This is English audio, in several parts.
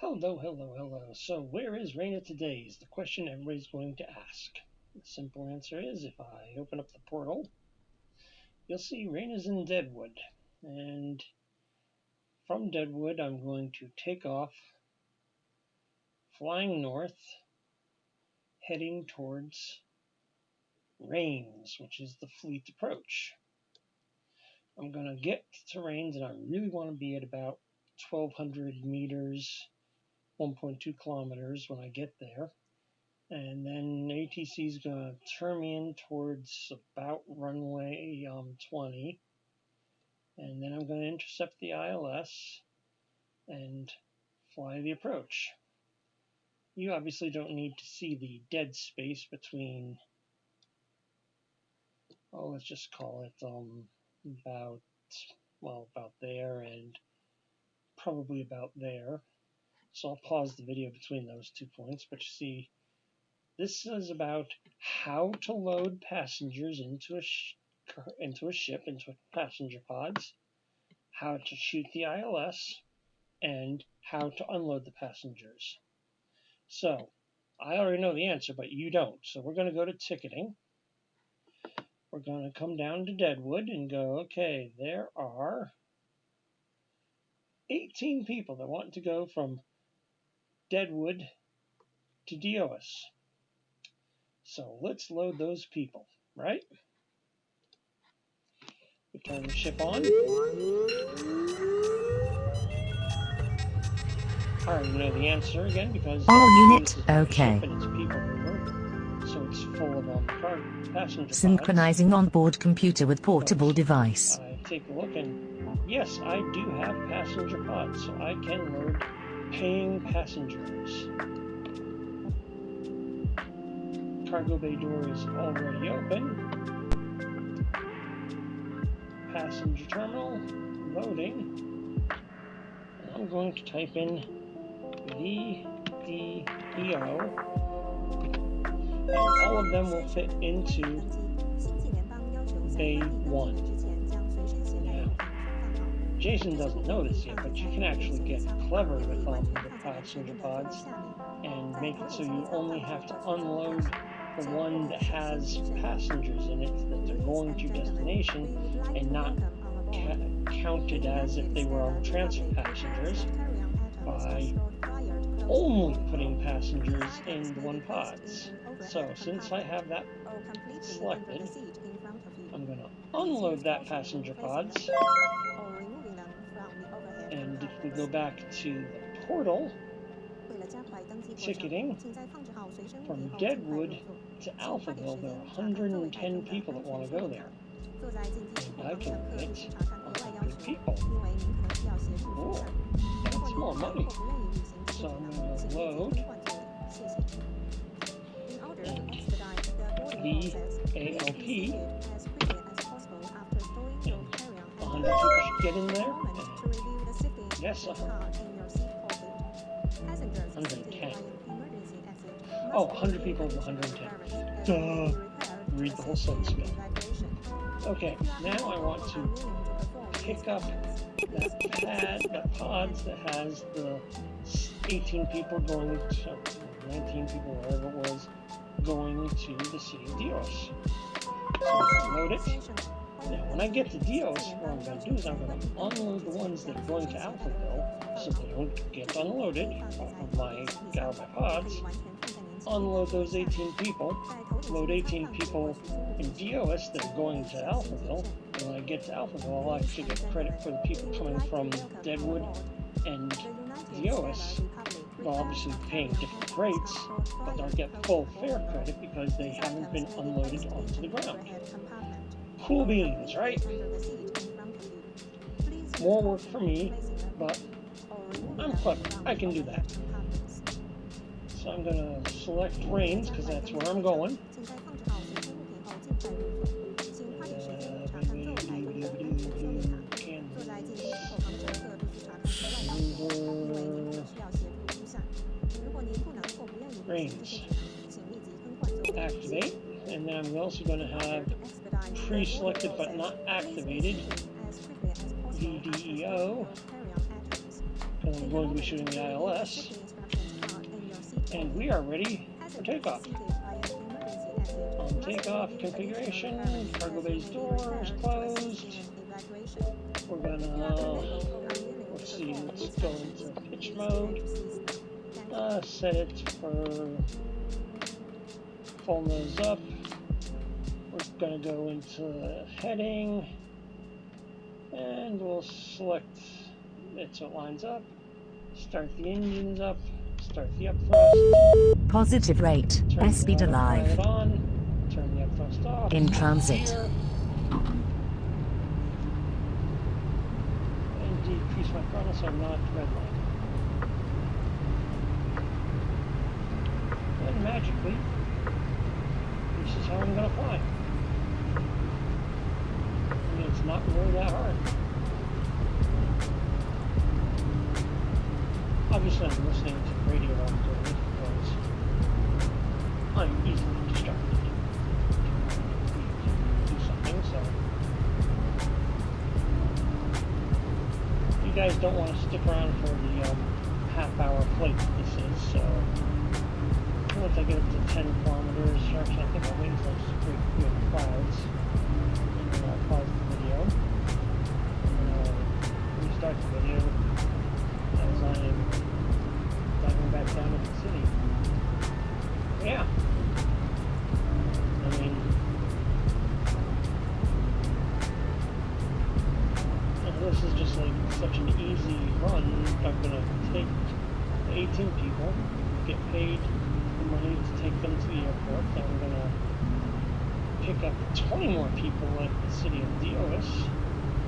Hello. So where is Raina today is the question everybody's going to ask. The simple answer is if I open up the portal, you'll see Raina's in Deadwood. And from Deadwood, I'm going to take off, flying north, heading towards Rains, which is the fleet approach. I'm going to get to Rains, and I really want to be at about 1,200 meters, 1.2 kilometers when I get there. And then ATC is going to turn me in towards about runway 20. And then I'm going to intercept the ILS and fly the approach. You obviously don't need to see the dead space between, let's just call it about there and probably about there. So I'll pause the video between those 2 points, but you see, this is about how to load passengers into a ship, into passenger pods, how to shoot the ILS, and how to unload the passengers. So, I already know the answer, but you don't. So we're going to go to ticketing. We're going to come down to Deadwood and go, okay, there are 18 people that want to go from Deadwood to Deois. So let's load those people, right? We turn the ship on. I already know the answer again because all unit, okay. okay. Ship and it's people mover, so it's full of passenger Synchronizing pods. onboard computer with portable But device. I take a look and yes, I do have passenger pods, so I can load paying passengers. Cargo bay door is already open. Passenger terminal, loading. And I'm going to type in VDEO, and all of them will fit into Bay 1. Now, Jason doesn't know this yet, but you can actually get clever with the passenger pods and make it so you only have to unload the one that has passengers in it that they're going to destination and not counted as if they were on transfer passengers by only putting passengers in the one pods. So since I have that selected, I'm going to unload that passenger pods. And if we go back to the portal, ticketing, from Deadwood to Alphaville, there are 110 people that want to go there. And I can fit 100 people. Cool. That's more money. So I'm going to load the VALP. And 100 people should get in there. And yes, 110. Oh, 100 people is 110. Duh. Read the whole sentence again. Okay, now I want to pick up that pods that has the 18 people going to, 19 people, whatever it was, going to the city of Deois. So I load it. Now, when I get to Deois, what I'm going to do is I'm going to unload the ones that are going to Alphaville so they don't get unloaded off of my pods. Unload those 18 people, load 18 people in Deois that are going to Alphaville, and when I get to Alphaville, I'll actually get credit for the people coming from Deadwood and Deois. They'll obviously be paying different rates, but they'll get full fare credit because they haven't been unloaded onto the ground. Cool beans, right? More work for me, but I'm clever. I can do that. So I'm going to select Rains because that's where I'm going. Rains. Activate. And then I'm also going to have pre-selected but not activated VDEO. because I'm going to be shooting the ILS, and we are ready for takeoff. Takeoff configuration, cargo bay's doors closed. We're gonna, let's see, let's go into pitch mode. Set it for full nose up. We're gonna go into heading, and we'll select it so it lines up. Start the engines up. Start the up thrust. Positive rate. Speed alive. On. Turn the up thrust off. In transit. Gear. And decrease my throttle so I'm not redlining. And magically, this is how I'm going to fly. I mean, it's not really that hard. Obviously, I'm listening to the radio while I'm doing it because I'm easily distracted. Do something, so if you guys don't want to stick around for the half-hour flight that this is, so once I get up to 10 kilometers, actually I think I'll wait until it's pretty good clouds, and then I'll pause the video, and I'll restart the video as I am diving back down into the city. Yeah. I mean, this is just like such an easy run. I'm gonna take the 18 people, get paid the money to take them to the airport, then we're gonna pick up 20 more people at the city of Deois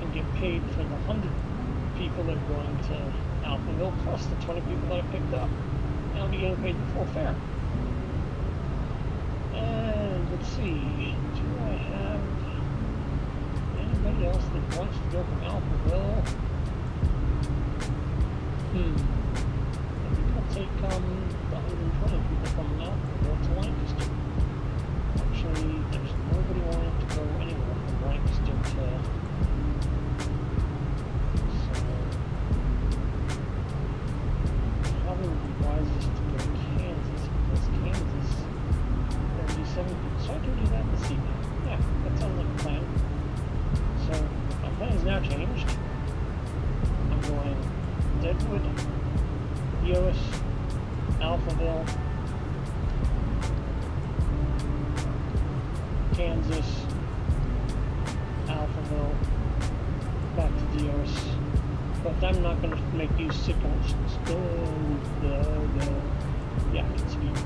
and get paid for the 100 people that are going to Alphaville plus the 20 people that I picked up. And I'll be getting paid the full fare. And let's see, do I have anybody else that wants to go from Alphaville? I think I'll take the 120 people from Alphaville to Lancaster. Actually, there's nobody wanting to go anywhere from Lancaster to... Probably would be wisest to go to Kansas because Kansas 37 people. So I can do that this evening. Yeah, that sounds like a plan. So my plan has now changed. I'm going Deadwood, Deois, Alphaville, Kansas, Alphaville, back to Deois. But I'm not going to make you sick on yeah, I can speak.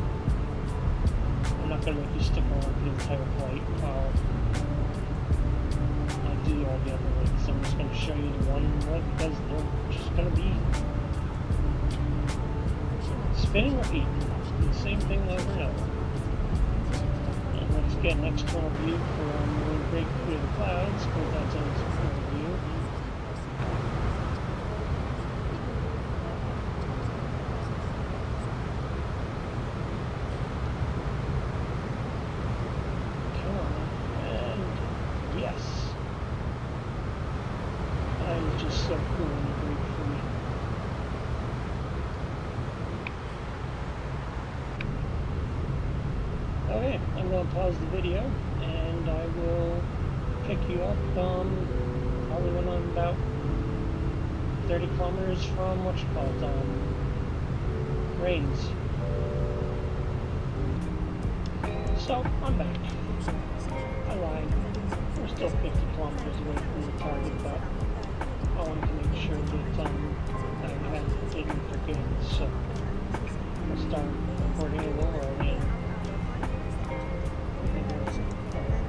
I'm not going to make you stick on the entire flight while I do all the other links. I'm just going to show you the one link because they're just going to be spin and repeat. The same thing over and over. And let's get an external view from when we break through the clouds because that's an external view. So cool and great for me. Okay, I'm going to pause the video and I will pick you up probably when I'm about 30 kilometers from what you call it, Rains. So, I'm back. I lied. We're still 50 kilometers away from the target, but I wanted to make sure that I didn't forget, so I'll start recording a little early.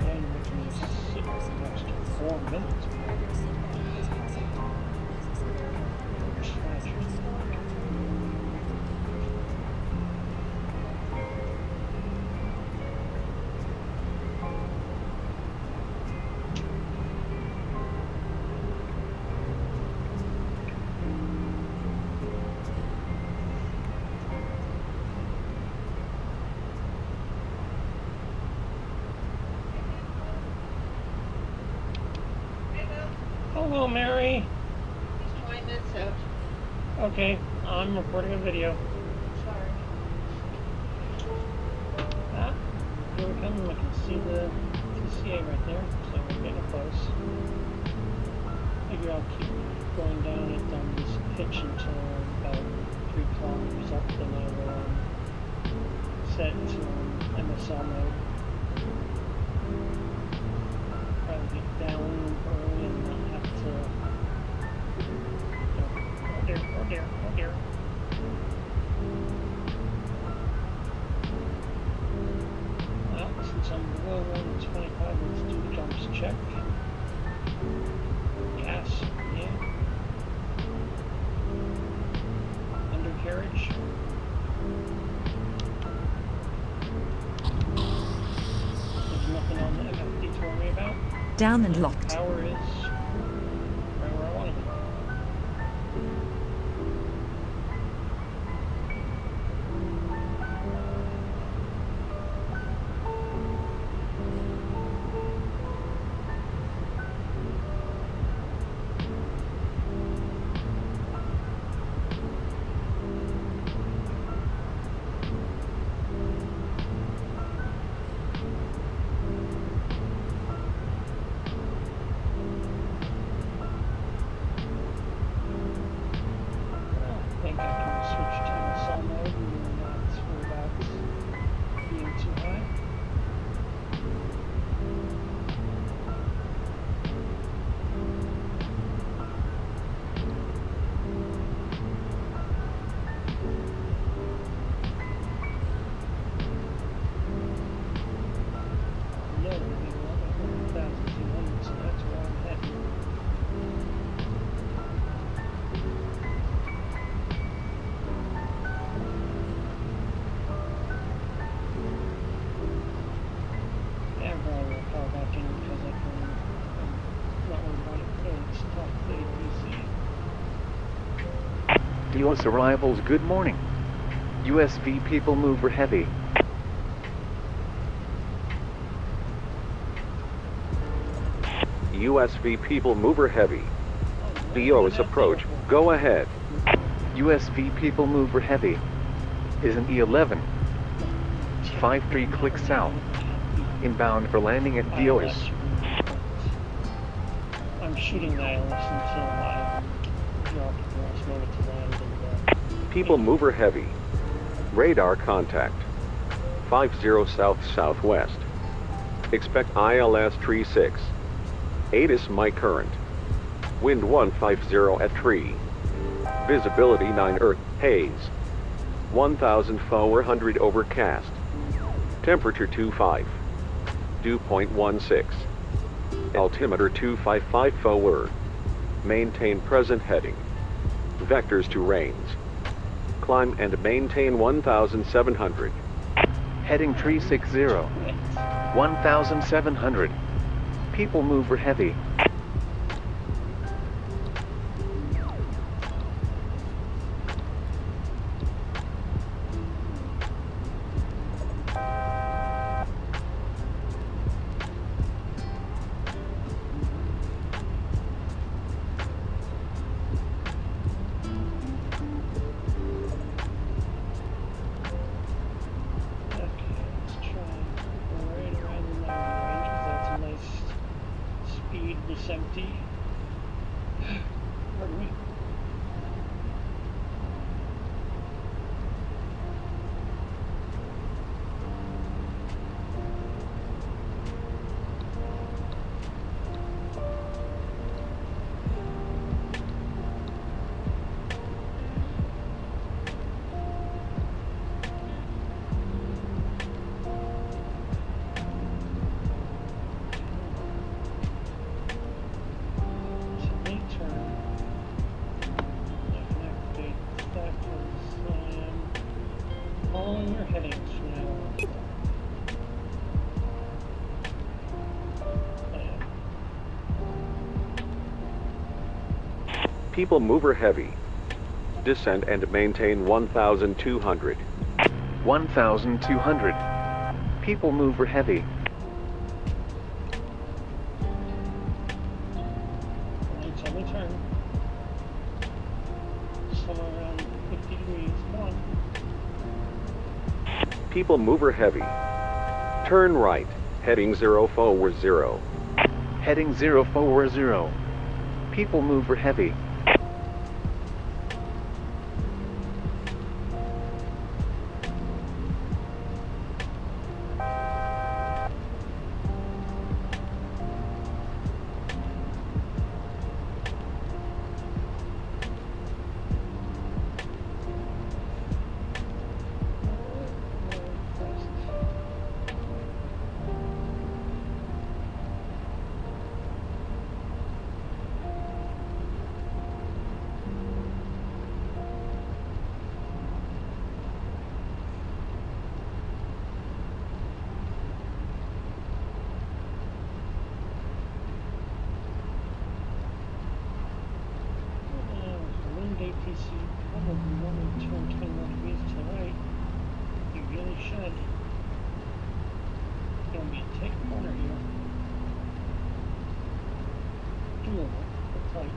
And which means sit for the next 4 minutes. Hello, Mary. He's trying this out. Okay, I'm recording a video. Sorry. Ah, here we come. I can see the TCA right there, so we're getting close. Maybe I'll keep going down at this pitch until about 3 kilometers up, then I will set to MSL mode. Probably get down early and not have to. Oh dear, oh dear, oh dear. Well, since I'm below 125, let's do the jumps check. Gas, yeah. Undercarriage. There's nothing on the MFD to worry about. Down and locked. Power is right where I want to be. I think I can switch to MSL mode and not worry about being too high. No, we're being 1,200, so that's where I'm heading. Yeah, I'm probably going to power back in because I'm not worried about it. Let's talk to APC. Deois arrivals, good morning. USV people mover heavy. USV people mover heavy. Deois approach, go ahead. USV people mover heavy. Is an E-11. 53 clicks south. Inbound for landing at Deois. I'm shooting the ILS until I drop at the last moment to land. And, People mover heavy. Radar contact. 50 south southwest. Expect ILS tree 6. ATIS my current. Wind 150 at tree. Visibility 9 earth, haze. 1,400 overcast. Temperature 25. Dew point 16. Altimeter 255 forward. Maintain present heading. Vectors to range. Climb and maintain 1,700. Heading 360. 1,700. People mover heavy. It's empty. Pardon me. Following your headings from now on. People mover heavy. Descend and maintain 1,200. 1,200. People mover heavy. Tell me turn. Somewhere People mover heavy. Turn right, heading 040. Heading 040. People mover heavy. ATC probably only turn 20 more degrees to the right. You really should. It's going to be a tight corner here. Doable, but tight.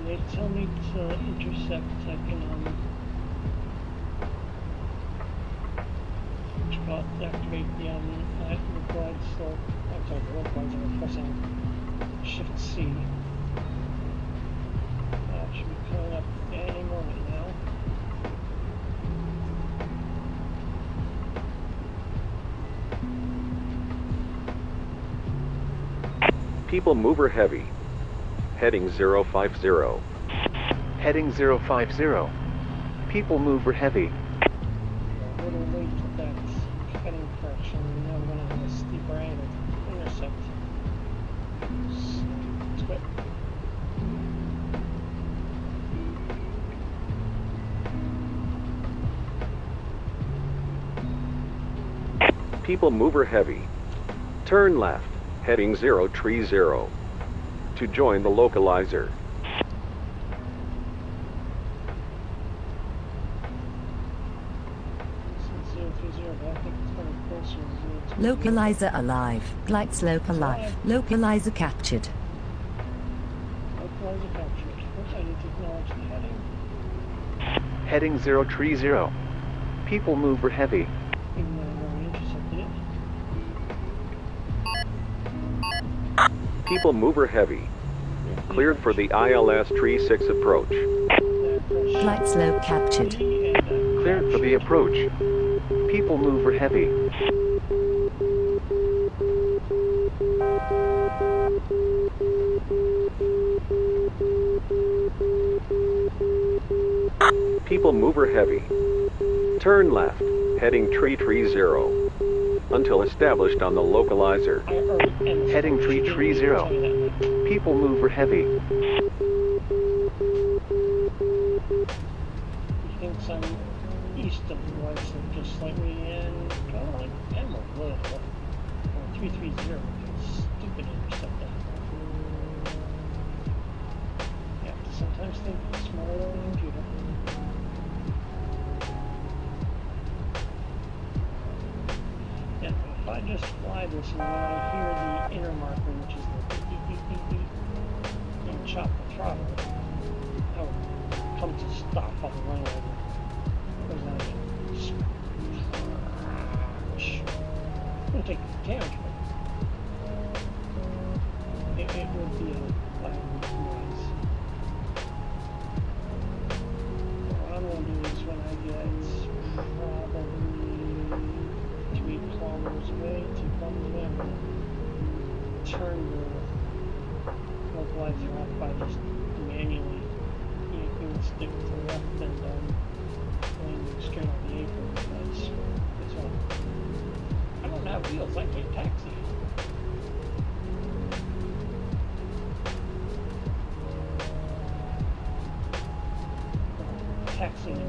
They tell me to intercept, I can activate the glide slope. I'm sorry, the localizer by pressing Shift C. That should be coming up any moment now. People mover heavy. Heading 050. Heading 050. People mover heavy. A little late with that heading correction. Now we're going to have a steeper angle to intercept. Split. People mover heavy. Turn left, heading 030. To join the localizer. Localizer alive. Glide slope alive. Localizer captured. Localizer captured. First I need to acknowledge the heading. Heading 030. People mover heavy. Even though we intercepted it. People mover heavy. Cleared for the ILS Tree 6 approach. Glide slope captured. Cleared for the approach. People mover heavy. People mover heavy. Turn left, heading 330. Until established on the localizer. Heading 330. People mover heavy. He thinks I'm east of the light slope just slightly, and I'm a little. 330. Stupid intercept that. You have to sometimes think smaller than a computer. Yeah, if I just fly this and when I hear the inner marker, which is the beep, beep, beep, beep, and chop the throttle, I would come to stop on the runway. It'll take damage, but it would be a loud noise. What I'm going to do is when I get probably 3 kilometers away, 2 kilometers away, I'm going to turn the localizer off by just manually yanking the stick to the left and landing straight on the apron because it's on. I don't have wheels, I can't taxi. Taxiing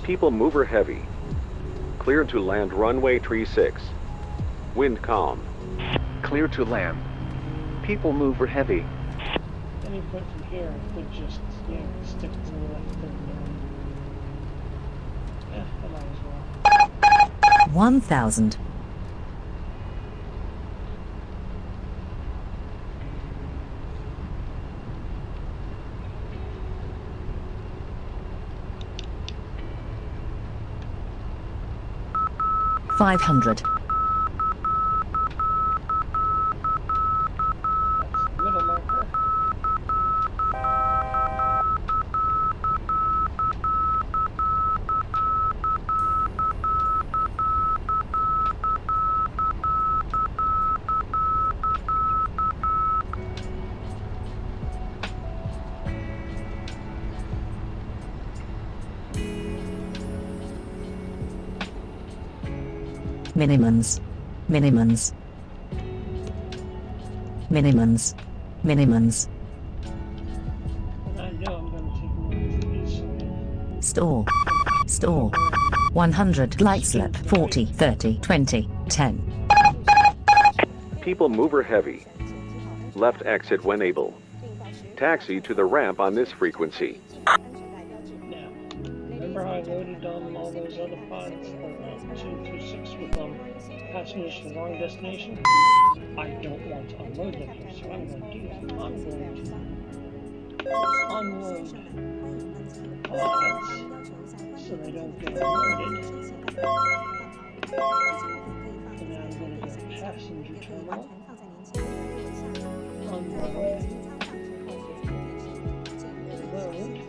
People mover heavy. Clear to land runway 36. Wind calm. Clear to land. People mover heavy. Any point from here could just, stick to the left and I might as well. 1,000. $500. That's the middle marker. Minimums. Minimums. Minimums. Minimums. And I know I'm going to take more of these. Stall. Stall. 100. Light slip. 40, 30, 20, 10. People mover heavy. Left exit when able. Taxi to the ramp on this frequency. Now, remember how I loaded on all those other pods, 2 through 6 with passengers from the wrong destination? I don't want to unload them here, so what I'm going to do is I'm going to unload pods so they don't get unloaded. And then I'm going to go to passenger terminal, unload, load.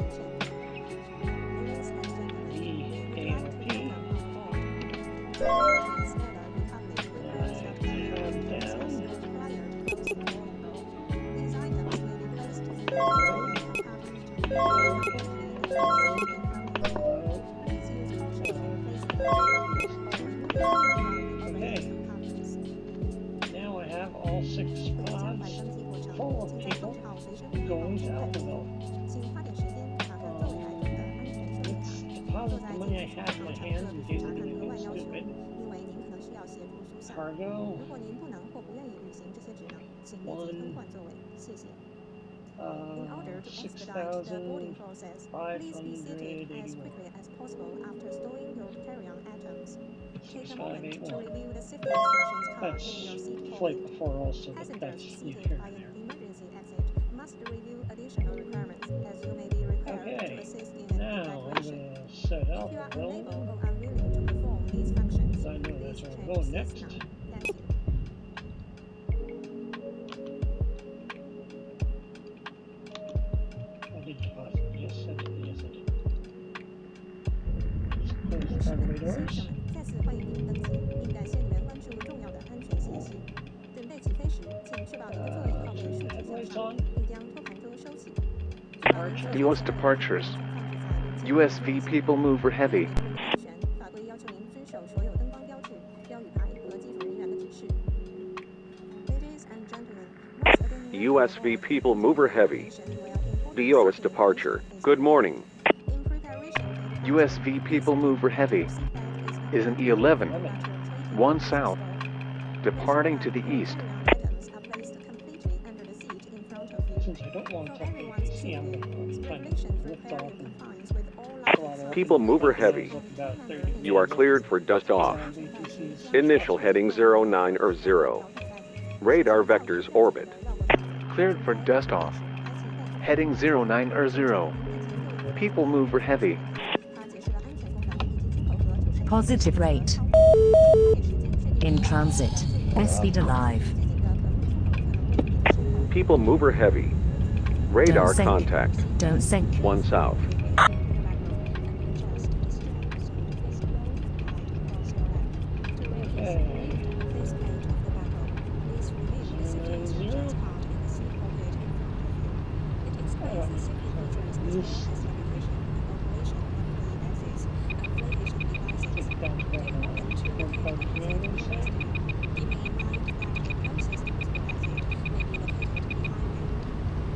Okay, now I have all 6 pods full of people going to Alphaville. Let's deposit the money I have in my hands in case I do anything stupid. Cargo. 6,581. 6581. That's flight before also, but that's neither here nor there. Okay, now I'm going to set up Alphaville, because I know that's where I'm going next. I did deposit, yes I did, yes I did. Just close the cargo doors. Headlights on. Departure. U.S. departures. USV people mover heavy. USV people mover heavy. Deois departure. Good morning. USV people mover heavy. Is an E-11. 1 south. Departing to the east. Since I don't want to see, I'm going to kind of lift off and throttle. People mover heavy. You are cleared for dust off. Initial heading 09 or 0. Radar vectors orbit. Cleared for dust off. Heading 09 or 0. People mover heavy. Positive rate. In transit. Best speed alive. People mover heavy. Radar Don't sink. contact. Don't sink. 1 south.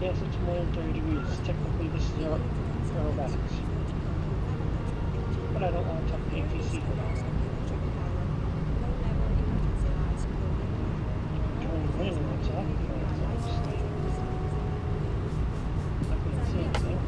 Yes, it's more than 30 degrees. Technically, this is aerobatics. but I don't want to talk to ATC for that. Turn the wind lights off before it's off. I couldn't see anything.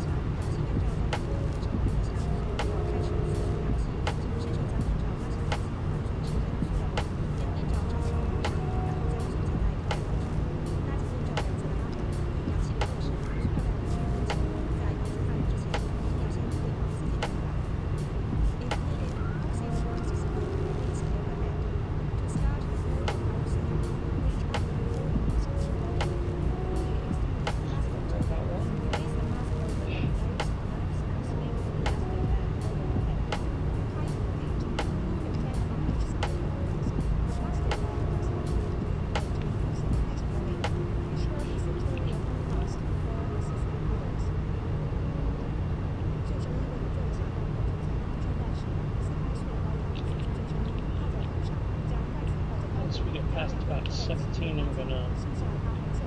Once we get past about 17, I'm gonna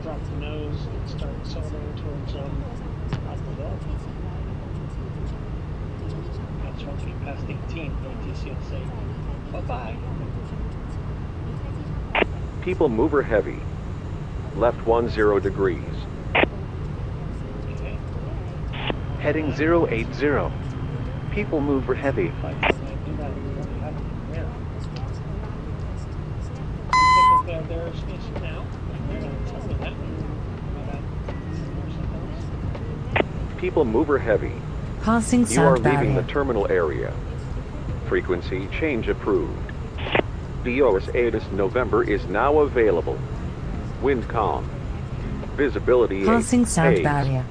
drop the nose and start accelerating towards Alphaville. That's once we get past 18, the ATC will say, bye-bye. People mover heavy. Left 10 degrees. Okay. Heading 080. People mover heavy. If I do that, what happened there? I think they're there space now. They're gonna tell me that. People mover heavy. Passing You are sound leaving barrier. the terminal area. Frequency change approved. Deois ATIS November is now available. Wind calm. Visibility 8. Passing sound haze. barrier.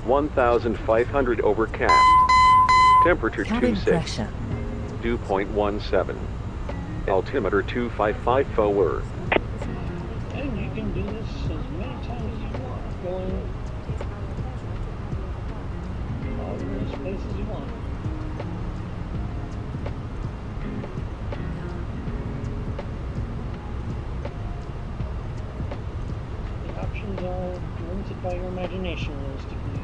1,500 overcast. Temperature Cabin 26. pressure. Dew point 17. Altimeter 255 forward. And you can do this as many times as you want, going all the places you want. The options are limited by your imagination, realistically.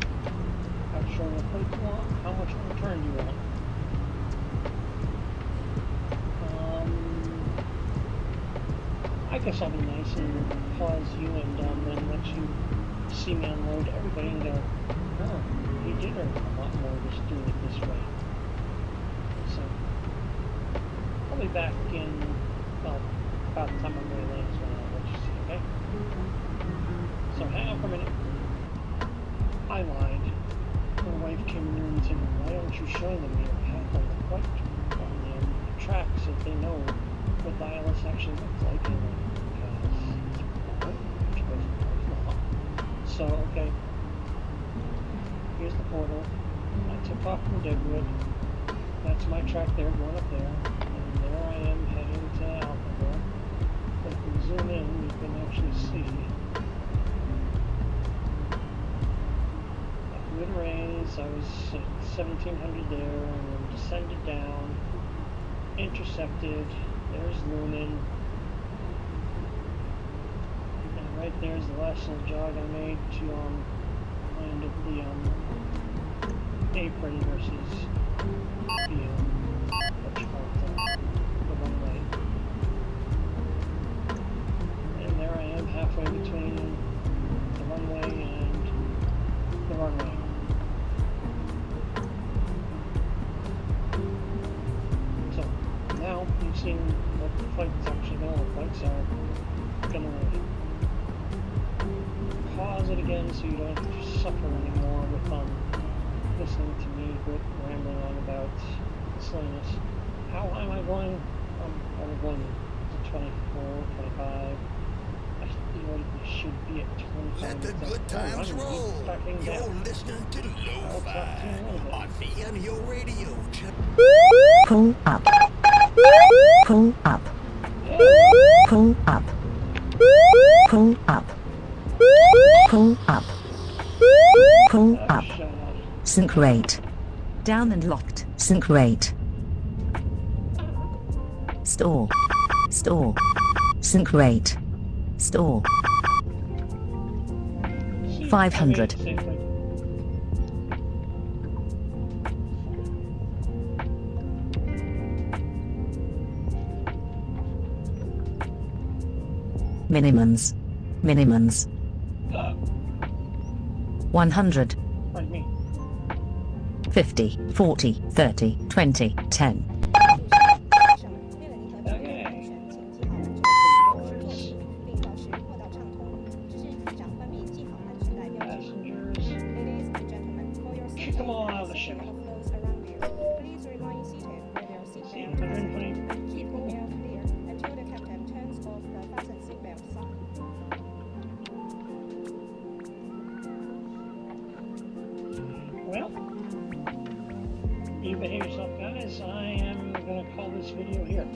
How short a plate you want, how much return you want. I guess I'll be nice and pause you and then let you see me unload everybody and go, oh, he did earn a lot more just doing it this way. So, I'll be back in, well, about the time I'm ready to land is when I'll let you see, okay? So hang on for a minute. I lied. My wife came in and said, why don't you show them your path on the flight on the track so they know what the ILS actually looks like, and so, okay, here's the portal. I took off from Deadwood. That's my track there, going up there, and there I am heading to Alphaville. But if you zoom in, you can actually see a good raise. I was at 1,700 there, and then descended down, intercepted. There's Lumen. And right there's the last little jog I made to land at the apron versus the what you call it, the runway. And there I am halfway between the runway and the runway. So now you've seen what the flight's actually going to look like, so I'm going to pause it again so you don't suffer anymore with listening to me rambling on about silliness. How high am I going? I'm going to 24, 25. I should be at 25. Let the good times roll. You're listening to Lo-Fi on VDEO radio. Pull up. Pull up. Pull up. Pull up. Pull up. Pull up. Sync rate. Down and locked. Sync rate. Store. Store. Sync rate. Store. 500. Minimums. Minimums. 100. Pardon me. 50, 40, 30, 20, 10. Kick them all out of the ship. See, 120 people. Well, you behave yourself, guys. I am going to call this video here.